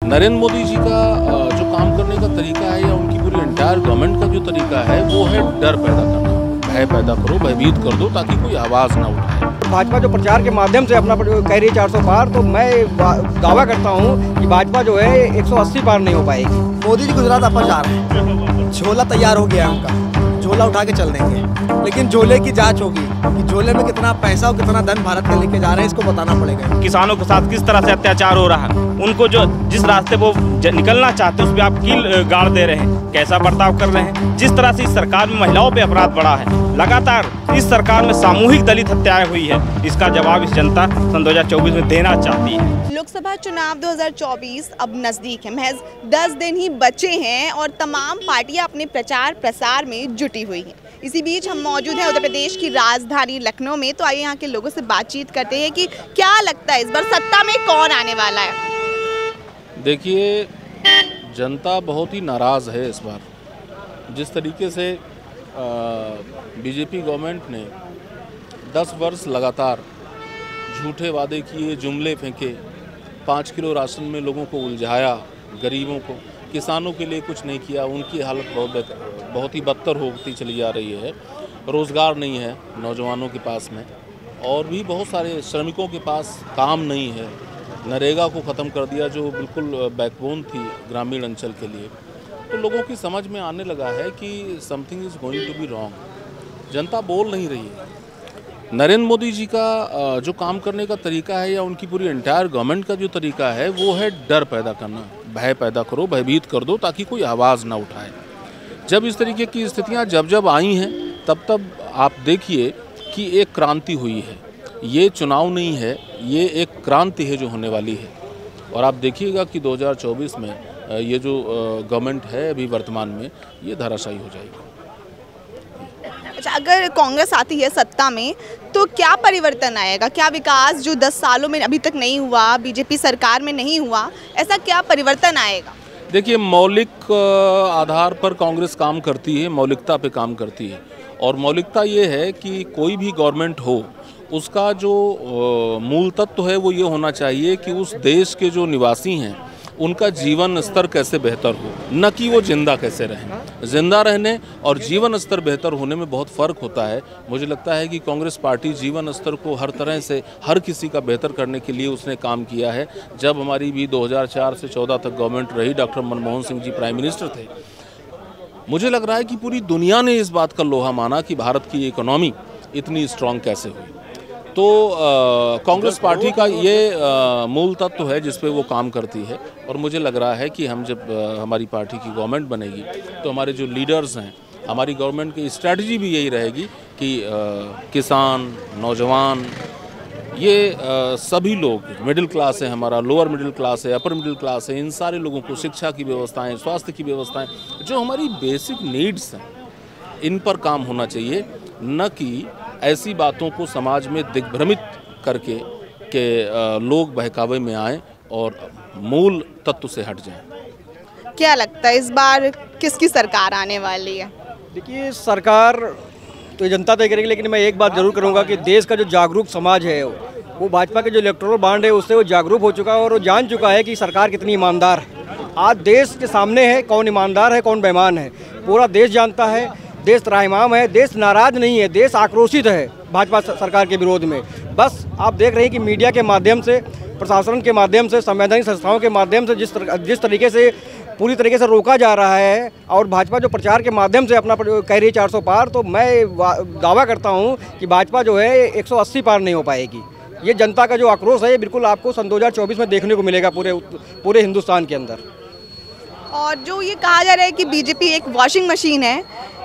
नरेंद्र मोदी जी का जो काम करने का तरीका है या उनकी पूरी एंटायर गवर्नमेंट का जो तरीका है वो है डर पैदा करना। भय पैदा करो, भयभीत कर दो ताकि कोई आवाज़ ना उठाए। भाजपा जो प्रचार के माध्यम से अपना कह रही है 400 पार, तो मैं दावा करता हूँ कि भाजपा जो है 180 पार नहीं हो पाएगी। मोदी जी गुजरात अपन जा रहे हैं, झोला तैयार हो गया है उनका, झोला उठा के चल देंगे, लेकिन झोले की जांच होगी कि झोले में कितना पैसा और कितना धन भारत का लेके जा रहे हैं, इसको बताना पड़ेगा। किसानों के साथ किस तरह से अत्याचार हो रहा है, उनको जो जिस रास्ते वो निकलना चाहते हैं उस पर आप कील गाड़ दे रहे हैं, कैसा बर्ताव कर रहे हैं। जिस तरह से इस सरकार में महिलाओं पे अपराध बढ़ा है, लगातार इस सरकार में सामूहिक दलित हत्याएं हुई है, इसका जवाब इस जनता सन 2024 में देना चाहती है। लोकसभा चुनाव 2024 अब नज़दीक है, महज 10 दिन ही बचे हैं और तमाम पार्टियां अपने प्रचार प्रसार में जुटी हुई हैं। इसी बीच हम मौजूद हैं उत्तर प्रदेश की राजधानी लखनऊ में, तो आइए यहाँ के लोगों से बातचीत करते हैं कि क्या लगता है इस बार सत्ता में कौन आने वाला है। देखिए, जनता बहुत ही नाराज़ है इस बार। जिस तरीके से बीजेपी गवर्नमेंट ने 10 वर्ष लगातार झूठे वादे किए, जुमले फेंके, 5 किलो राशन में लोगों को उलझाया, गरीबों को, किसानों के लिए कुछ नहीं किया, उनकी हालत बहुत ही बदतर होती चली जा रही है। रोज़गार नहीं है नौजवानों के पास में, और भी बहुत सारे श्रमिकों के पास काम नहीं है। नरेगा को ख़त्म कर दिया जो बिल्कुल बैकबोन थी ग्रामीण अंचल के लिए। तो लोगों की समझ में आने लगा है कि something is going to be wrong. जनता बोल नहीं रही है। नरेंद्र मोदी जी का जो काम करने का तरीका है या उनकी पूरी एंटायर गवर्नमेंट का जो तरीका है वो है डर पैदा करना। भय पैदा करो, भयभीत कर दो ताकि कोई आवाज़ ना उठाए। जब इस तरीके की स्थितियां जब आई हैं तब आप देखिए कि एक क्रांति हुई है। ये चुनाव नहीं है, ये एक क्रांति है जो होने वाली है। और आप देखिएगा कि 2024 में ये जो गवर्नमेंट है अभी वर्तमान में, ये धराशायी हो जाएगी। अच्छा, अगर कांग्रेस आती है सत्ता में तो क्या परिवर्तन आएगा? क्या विकास जो 10 सालों में अभी तक नहीं हुआ, बीजेपी सरकार में नहीं हुआ, ऐसा क्या परिवर्तन आएगा? देखिए, मौलिक आधार पर कांग्रेस काम करती है, मौलिकता पे काम करती है। और मौलिकता ये है कि कोई भी गवर्नमेंट हो, उसका जो मूल तत्व है वो ये होना चाहिए कि उस देश के जो निवासी हैं उनका जीवन स्तर कैसे बेहतर हो, न कि वो जिंदा कैसे रहें। जिंदा रहने और जीवन स्तर बेहतर होने में बहुत फ़र्क होता है। मुझे लगता है कि कांग्रेस पार्टी जीवन स्तर को हर तरह से हर किसी का बेहतर करने के लिए उसने काम किया है। जब हमारी भी 2004 से 14 तक गवर्नमेंट रही, doctor Manmohan Singh ji prime minister थे, मुझे लग रहा है कि पूरी दुनिया ने इस बात का लोहा माना कि भारत की इकोनॉमी इतनी स्ट्रांग कैसे हुई। तो कांग्रेस पार्टी का ये मूल तत्व है जिस पे वो काम करती है। और मुझे लग रहा है कि हम जब हमारी पार्टी की गवर्नमेंट बनेगी तो हमारे जो लीडर्स हैं, हमारी गवर्नमेंट की स्ट्रैटेजी भी यही रहेगी कि किसान, नौजवान, ये सभी लोग, मिडिल क्लास है हमारा, लोअर मिडिल क्लास है, अपर मिडिल क्लास है, इन सारे लोगों को शिक्षा की व्यवस्थाएं, स्वास्थ्य की व्यवस्थाएं, जो हमारी बेसिक नीड्स हैं, इन पर काम होना चाहिए, न कि ऐसी बातों को समाज में दिग्भ्रमित करके कि लोग बहकावे में आएँ और मूल तत्व से हट जाएं। क्या लगता है इस बार किसकी सरकार आने वाली है? देखिए, सरकार तो जनता तय करेगी, लेकिन मैं एक बात जरूर करूंगा कि देश का जो जागरूक समाज है वो भाजपा के जो इलेक्टोरल बॉन्ड है उससे वो जागरूक हो चुका है और वो जान चुका है कि सरकार कितनी ईमानदार है। आज देश के सामने है कौन ईमानदार है, कौन बेईमान है, पूरा देश जानता है। देश त्राहिमाम है, देश नाराज नहीं है, देश आक्रोशित है भाजपा सरकार के विरोध में। बस आप देख रहे हैं कि मीडिया के माध्यम से, प्रशासन के माध्यम से, संवैधानिक संस्थाओं के माध्यम से जिस तरीके से पूरी तरीके से रोका जा रहा है और भाजपा जो प्रचार के माध्यम से अपना कह रही है 400 पार, तो मैं दावा करता हूं कि भाजपा जो है 180 पार नहीं हो पाएगी। ये जनता का जो आक्रोश है बिल्कुल आपको सन 2024 में देखने को मिलेगा पूरे हिंदुस्तान के अंदर। और जो ये कहा जा रहा है कि बीजेपी एक वॉशिंग मशीन है,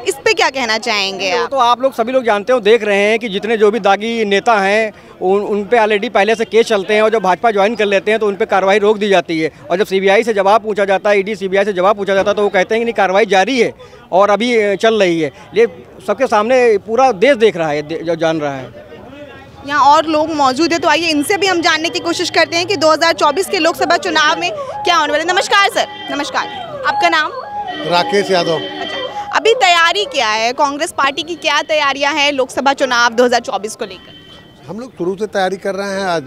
इस पे क्या कहना चाहेंगे आप? तो आप लोग सभी लोग जानते हो, देख रहे हैं कि जितने जो भी दागी नेता हैं उन पे ऑलरेडी पहले से केस चलते हैं और जब भाजपा ज्वाइन कर लेते हैं तो उन पे कार्रवाई रोक दी जाती है। और जब सीबीआई से जवाब पूछा जाता है, ईडी सीबीआई से जवाब पूछा जाता है, तो वो कहते हैं कि नहीं, कार्रवाई जारी है और अभी चल रही है। ये सबके सामने पूरा देश देख रहा है, जो जान रहा है। यहाँ और लोग मौजूद है, तो आइए इनसे भी हम जानने की कोशिश करते हैं कि 2024 के लोकसभा चुनाव में क्या होने वाला है। नमस्कार सर। नमस्कार, आपका नाम? राकेश यादव। अच्छा, अभी तैयारी क्या है, कांग्रेस पार्टी की क्या तैयारियां हैं लोकसभा चुनाव 2024 को लेकर? हम लोग शुरू से तैयारी कर रहे हैं। आज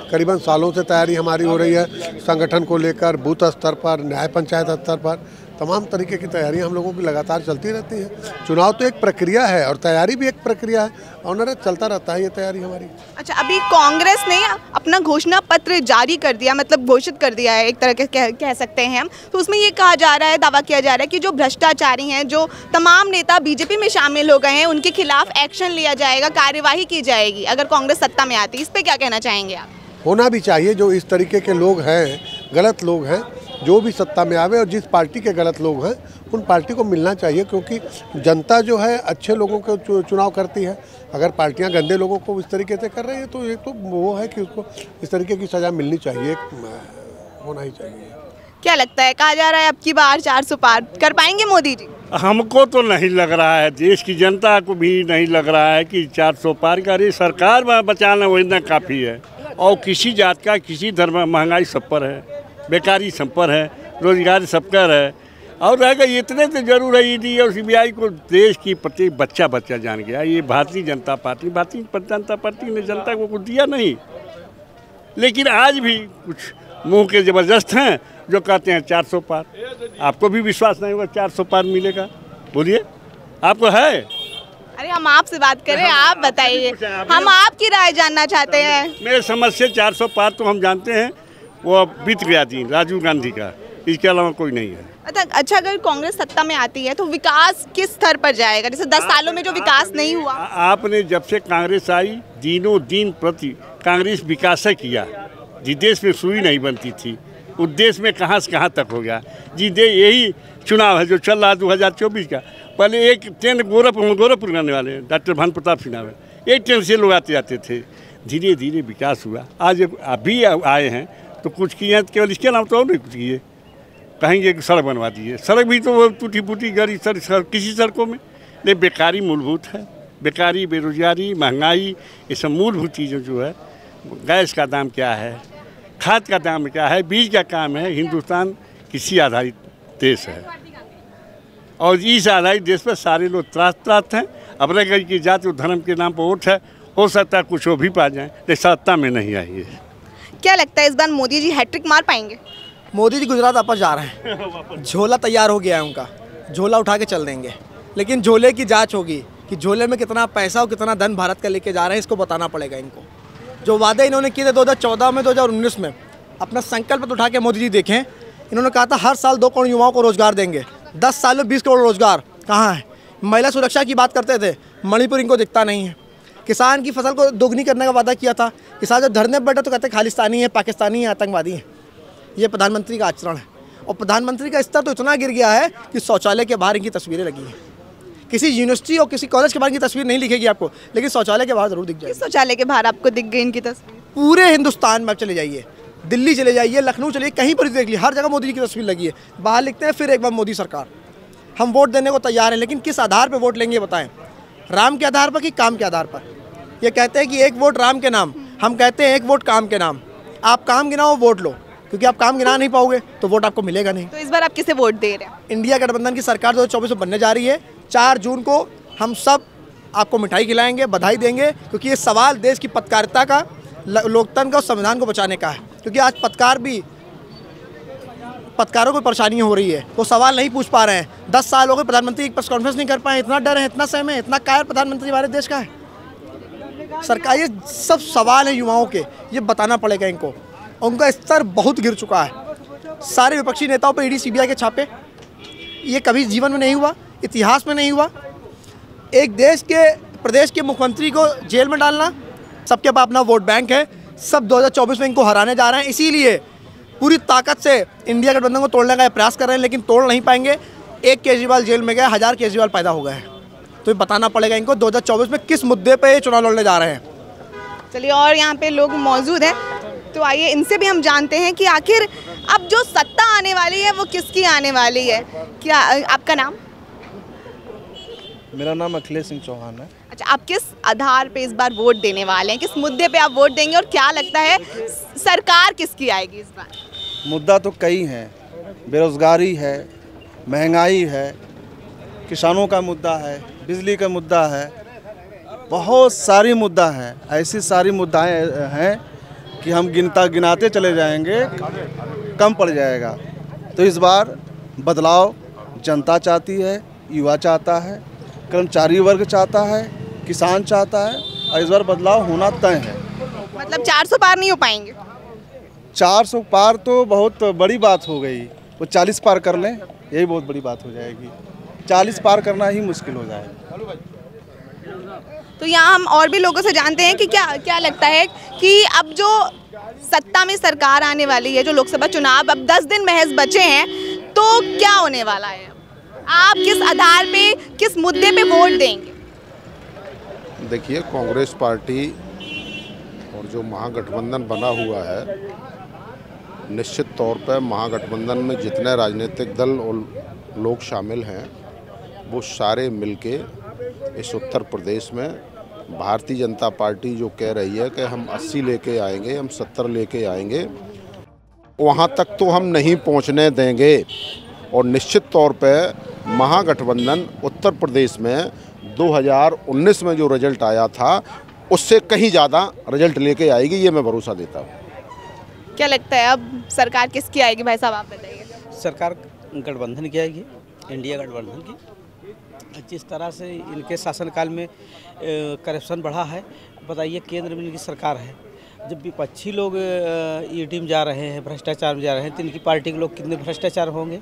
करीबन सालों से तैयारी हमारी हो रही है। संगठन को लेकर बूथ स्तर पर, न्याय पंचायत स्तर पर तमाम तरीके की तैयारियां हम लोगों की लगातार चलती रहती हैं। चुनाव तो एक प्रक्रिया है और तैयारी भी एक प्रक्रिया है, और चलता रहता है ये तैयारी हमारी। अच्छा, अभी कांग्रेस ने अपना घोषणा पत्र जारी कर दिया, मतलब घोषित कर दिया है एक तरह के कह सकते हैं हम, तो उसमें ये कहा जा रहा है, दावा किया जा रहा है कि जो भ्रष्टाचारी हैं, जो तमाम नेता बीजेपी में शामिल हो गए हैं, उनके खिलाफ एक्शन लिया जाएगा, कार्यवाही की जाएगी अगर कांग्रेस सत्ता में आती है। इस पर क्या कहना चाहेंगे आप? होना भी चाहिए। जो इस तरीके के लोग हैं, गलत लोग हैं, जो भी सत्ता में आवे, और जिस पार्टी के गलत लोग हैं उन पार्टी को मिलना चाहिए, क्योंकि जनता जो है अच्छे लोगों को चुनाव करती है। अगर पार्टियां गंदे लोगों को इस तरीके से कर रही है तो एक तो वो है कि उसको इस तरीके की सज़ा मिलनी चाहिए, होना ही चाहिए। क्या लगता है, कहा जा रहा है अब की बार 400 पार कर पाएंगे मोदी जी? हमको तो नहीं लग रहा है, देश की जनता को भी नहीं लग रहा है कि 400 पार का। अरे सरकार बचाना वो इतना काफ़ी है, और किसी जात का, किसी धर्म, महंगाई सब पर है, बेकारी सब पर है, रोजगार सब पर है, और रहेगा इतने तो जरूर है। ईडी और सीबीआई को देश की प्रति बच्चा जान गया। ये भारतीय जनता पार्टी ने जनता को कुछ दिया नहीं, लेकिन आज भी कुछ मुंह के ज़बरदस्त हैं जो कहते हैं 400 पार। आपको भी विश्वास नहीं होगा 400 पार मिलेगा? बोलिए, आपको है? अरे हम आपसे बात करें, आप बताइए, हम आपकी राय जानना चाहते हैं। मेरे समझ से 400 पार तो हम जानते हैं, वो बीत गया दिन राजीव गांधी का, इसके अलावा कोई नहीं है। अच्छा, अगर कांग्रेस सत्ता में आती है तो विकास किस स्तर पर जाएगा? जैसे 10 सालों में जो विकास नहीं हुआ। आपने जब से कांग्रेस आई, दिनों दिन प्रति कांग्रेस विकास किया। जिस देश में सुई नहीं बनती थी, उस देश में कहाँ से कहाँ तक हो गया। यही चुनाव है जो चल रहा है 2024 का। पहले एक ट्रेन गोरखपुर आने वाले डॉक्टर भानु प्रताप सिन्हा में, एक ट्रेन से लोग आते जाते थे। धीरे धीरे विकास हुआ। आज अभी आए हैं तो कुछ किए हैं, केवल इसके अलावा तो और नहीं कुछ किए। कहेंगे कि सड़क बनवा दीजिए, सड़क भी तो वो टूटी फूटी गरी किसी सड़कों में। लेकिन बेकारी मूलभूत है, बेकारी, बेरोजगारी, महंगाई, ये सब मूलभूत चीज़ें जो है। गैस का दाम क्या है, खाद का दाम क्या है, बीज का काम है। हिंदुस्तान कृषि आधारित देश है, और इस आधारित देश पर सारे लोग त्रास्त हैं। अपने घर की जाति और धर्म के नाम पर वोट है, हो सकता है कुछ वो भी पा जाए, लेकिन सत्ता में नहीं आई है। क्या लगता है इस बार मोदी जी हैट्रिक मार पाएंगे? मोदी जी गुजरात वापस जा रहे हैं, झोला तैयार हो गया है उनका, झोला उठा के चल देंगे। लेकिन झोले की जांच होगी कि झोले में कितना पैसा और कितना धन भारत का लेके जा रहे हैं, इसको बताना पड़ेगा इनको। जो वादे इन्होंने किए थे 2014 में, 2019 में, अपना संकल्प तो उठा के मोदी जी देखें। इन्होंने कहा था हर साल 2 करोड़ युवाओं को रोजगार देंगे। 10 साल में 20 करोड़ रोजगार कहाँ है? महिला सुरक्षा की बात करते थे, मणिपुर इनको दिखता नहीं है। किसान की फसल को दोगुनी करने का वादा किया था। किसान जब धरने पर बैठे तो कहते खालिस्तानी है, पाकिस्तानी है, आतंकवादी है। ये प्रधानमंत्री का आचरण है, और प्रधानमंत्री का स्तर तो इतना गिर गया है कि शौचालय के बाहर इनकी तस्वीरें लगी हैं। किसी यूनिवर्सिटी और किसी कॉलेज के बाहर की तस्वीर नहीं लिखेगी आपको, लेकिन शौचालय के बाहर जरूर दिख जाएगी। शौचालय के बाहर आपको दिख गई इनकी तस्वीर? पूरे हिंदुस्तान में चले जाइए, दिल्ली चले जाइए, लखनऊ चले, कहीं पर देख लीजिए, हर जगह मोदी जी की तस्वीर लगी है। बाहर लिखते हैं फिर एक बार मोदी सरकार। हम वोट देने को तैयार हैं, लेकिन किस आधार पर वोट लेंगे बताएं? राम के आधार पर कि काम के आधार पर? ये कहते हैं कि एक वोट राम के नाम, हम कहते हैं एक वोट काम के नाम। आप काम गिनाओ, वोट लो, क्योंकि आप काम गिना नहीं पाओगे तो वोट आपको मिलेगा नहीं। तो इस बार आप किसे वोट दे रहे हैं? इंडिया गठबंधन की सरकार 2024 में बनने जा रही है। 4 जून को हम सब आपको मिठाई खिलाएंगे, बधाई देंगे, क्योंकि ये सवाल देश की पत्रकारिता का, लोकतंत्र का और संविधान को बचाने का है। क्योंकि आज पत्रकारों को परेशानी हो रही है, वो सवाल नहीं पूछ पा रहे हैं। 10 साल हो गए, प्रधानमंत्री एक प्रेस कॉन्फ्रेंस नहीं कर पाए। इतना डर है, इतना सहम है, इतना कायर प्रधानमंत्री हमारे देश का है। सरकार, ये सब सवाल है युवाओं के, ये बताना पड़ेगा इनको। उनका स्तर बहुत गिर चुका है। सारे विपक्षी नेताओं पर ईडी सीबीआई के छापे, ये कभी जीवन में नहीं हुआ, इतिहास में नहीं हुआ। एक देश के, प्रदेश के मुख्यमंत्री को जेल में डालना, सबके पास अपना वोट बैंक है, सब 2024 में इनको हराने जा रहे हैं। इसीलिए पूरी ताकत से इंडिया गठबंधन को तोड़ने का प्रयास कर रहे हैं, लेकिन तोड़ नहीं पाएंगे। एक केजरीवाल जेल में गया, 1000 केजरीवाल पैदा हो गए हैं। तो ये बताना पड़ेगा इनको 2024 में किस मुद्दे पे ये चुनाव लड़ने जा रहे हैं। चलिए, और यहाँ पे लोग मौजूद हैं, तो आइए इनसे भी हम जानते हैं कि आखिर अब जो सत्ता आने वाली है वो किसकी आने वाली है। क्या आपका नाम? मेरा नाम अखिलेश सिंह चौहान है। अच्छा, आप किस आधार पे इस बार वोट देने वाले हैं? किस मुद्दे पे आप वोट देंगे, और क्या लगता है सरकार किसकी आएगी इस बार? मुद्दा तो कई हैं, बेरोजगारी है, महंगाई है, किसानों का मुद्दा है, बिजली का मुद्दा है, बहुत सारी मुद्दा है। ऐसी सारी मुद्दाएं हैं कि हम गिनाते चले जाएंगे कम पड़ जाएगा। तो इस बार बदलाव जनता चाहती है, युवा चाहता है, कर्मचारी वर्ग चाहता है, किसान चाहता है और इस बार बदलाव होना तय है। मतलब 400 पार नहीं हो पाएंगे? 400 पार तो बहुत बड़ी बात हो गई, वो 40 पार कर लें यही बहुत बड़ी बात हो जाएगी। 40 पार करना ही मुश्किल हो जाएगा। तो यहाँ हम और भी लोगों से जानते हैं कि क्या लगता है कि अब जो सत्ता में सरकार आने वाली है, जो लोकसभा चुनाव अब 10 दिन महज बचे हैं, तो क्या होने वाला है? आप किस आधार पे, किस मुद्दे पे वोट देंगे? देखिए, कांग्रेस पार्टी और जो महागठबंधन बना हुआ है, निश्चित तौर पर महागठबंधन में जितने राजनीतिक दल और लोग शामिल हैं वो सारे मिलके इस उत्तर प्रदेश में भारतीय जनता पार्टी जो कह रही है कि हम 80 लेके आएंगे, हम 70 लेके आएंगे, वहाँ तक तो हम नहीं पहुँचने देंगे। और निश्चित तौर पे महागठबंधन उत्तर प्रदेश में 2019 में जो रिजल्ट आया था उससे कहीं ज़्यादा रिजल्ट लेके आएगी, ये मैं भरोसा देता हूँ। क्या लगता है अब सरकार किसकी आएगी भाई साहब, आप बताइए? सरकार गठबंधन की आएगी, इंडिया गठबंधन की। जिस तरह से इनके शासनकाल में करप्शन बढ़ा है, बताइए केंद्र में इनकी सरकार है, जब विपक्षी लोग ईडी में जा रहे हैं, भ्रष्टाचार में जा रहे हैं, तो इनकी पार्टी के लोग कितने भ्रष्टाचार होंगे।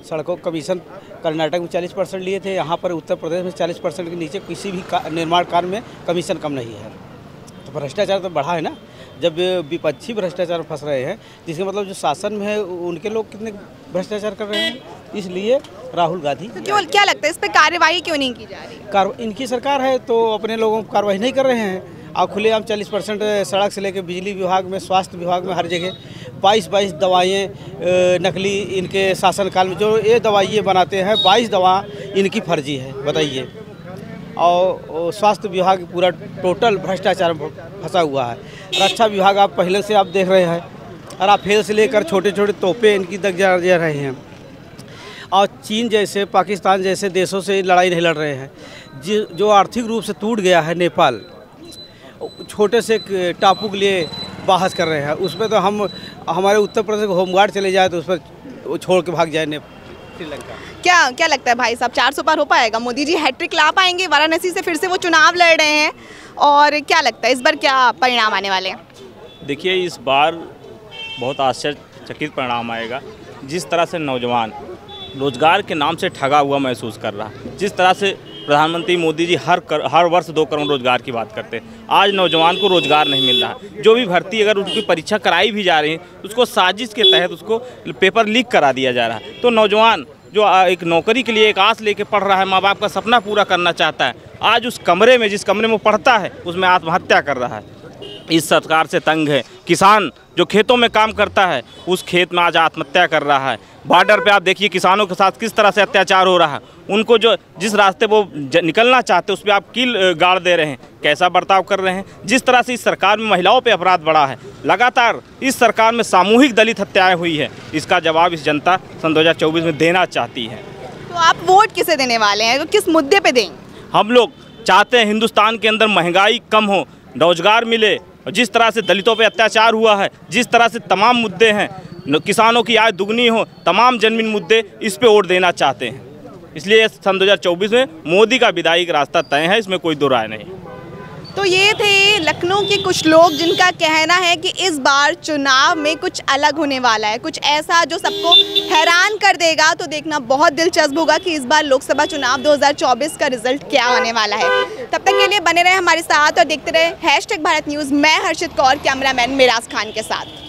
सड़कों कमीशन कर्नाटक में 40% लिए थे, यहाँ पर उत्तर प्रदेश में 40% के नीचे किसी भी निर्माण कार्य में कमीशन कम नहीं है। तो भ्रष्टाचार तो बढ़ा है ना। जब विपक्षी भ्रष्टाचार में फंस रहे हैं, जिसका मतलब जो शासन में है उनके लोग कितने भ्रष्टाचार कर रहे हैं। इसलिए राहुल गांधी तो क्यों, क्या लगता है इस पर कार्यवाही क्यों नहीं की जा रही? इनकी सरकार है तो अपने लोगों को कार्रवाई नहीं कर रहे हैं। और खुलेआम 40% सड़क से लेकर बिजली विभाग में, स्वास्थ्य विभाग में, हर जगह 22 दवाइयाँ नकली इनके शासनकाल में जो ये दवाइयाँ बनाते हैं, 22 दवा इनकी फर्जी है, बताइए। और स्वास्थ्य विभाग पूरा टोटल भ्रष्टाचार में फंसा हुआ है। रक्षा विभाग आप पहले से आप देख रहे हैं, और आप फेल से लेकर छोटे छोटे तोपे इनकी तक जा रहे हैं। और चीन जैसे, पाकिस्तान जैसे देशों से लड़ाई नहीं लड़ रहे हैं। जो आर्थिक रूप से टूट गया है नेपाल, छोटे से टापू के लिए बहस कर रहे हैं। उसमें तो हम हमारे उत्तर प्रदेश को होमगार्ड चले जाए तो उस पर छोड़ के भाग जाए श्रीलंका। क्या लगता है भाई साहब, 400 पार हो पाएगा? मोदी जी हैट्रिक ला पाएंगे? वाराणसी से फिर से वो चुनाव लड़ रहे हैं, और क्या लगता है इस बार क्या परिणाम आने वाले हैं? देखिए, इस बार बहुत आश्चर्यचकित परिणाम आएगा। जिस तरह से नौजवान रोजगार के नाम से ठगा हुआ महसूस कर रहा है, जिस तरह से प्रधानमंत्री मोदी जी हर वर्ष 2 करोड़ रोजगार की बात करते हैं, आज नौजवान को रोजगार नहीं मिल रहा। जो भी भर्ती अगर उसकी परीक्षा कराई भी जा रही है, उसको साजिश के तहत उसको पेपर लीक करा दिया जा रहा है। तो नौजवान जो एक नौकरी के लिए एक आस लेके पढ़ रहा है, माँ बाप का सपना पूरा करना चाहता है, आज उस कमरे में, जिस कमरे में पढ़ता है, उसमें आत्महत्या कर रहा है। इस सरकार से तंग है। किसान जो खेतों में काम करता है, उस खेत में आज आत्महत्या कर रहा है। बॉर्डर पे आप देखिए किसानों के साथ किस तरह से अत्याचार हो रहा है। उनको जो जिस रास्ते वो निकलना चाहते, उस पर आप कील गाड़ दे रहे हैं, कैसा बर्ताव कर रहे हैं। जिस तरह से इस सरकार में महिलाओं पे अपराध बढ़ा है, लगातार इस सरकार में सामूहिक दलित हत्याएं हुई है, इसका जवाब इस जनता सन 2024 में देना चाहती है। तो आप वोट किसे देने वाले हैं, तो किस मुद्दे पे देंगे? हम लोग चाहते हैं हिंदुस्तान के अंदर महंगाई कम हो, रोजगार मिले, और जिस तरह से दलितों पे अत्याचार हुआ है, जिस तरह से तमाम मुद्दे हैं, किसानों की आय दुगनी हो, तमाम जन्मीन मुद्दे, इस पे वोट देना चाहते हैं। इसलिए सन 2024 में मोदी का विदाई का रास्ता तय है, इसमें कोई दो राय नहीं। तो ये थे लखनऊ के कुछ लोग जिनका कहना है कि इस बार चुनाव में कुछ अलग होने वाला है, कुछ ऐसा जो सबको हैरान कर देगा। तो देखना बहुत दिलचस्प होगा कि इस बार लोकसभा चुनाव 2024 का रिजल्ट क्या आने वाला है। तब तक के लिए बने रहे हमारे साथ और देखते रहे #भारत न्यूज़। मैं हर्षित कौर, कैमरामैन मिराज खान के साथ।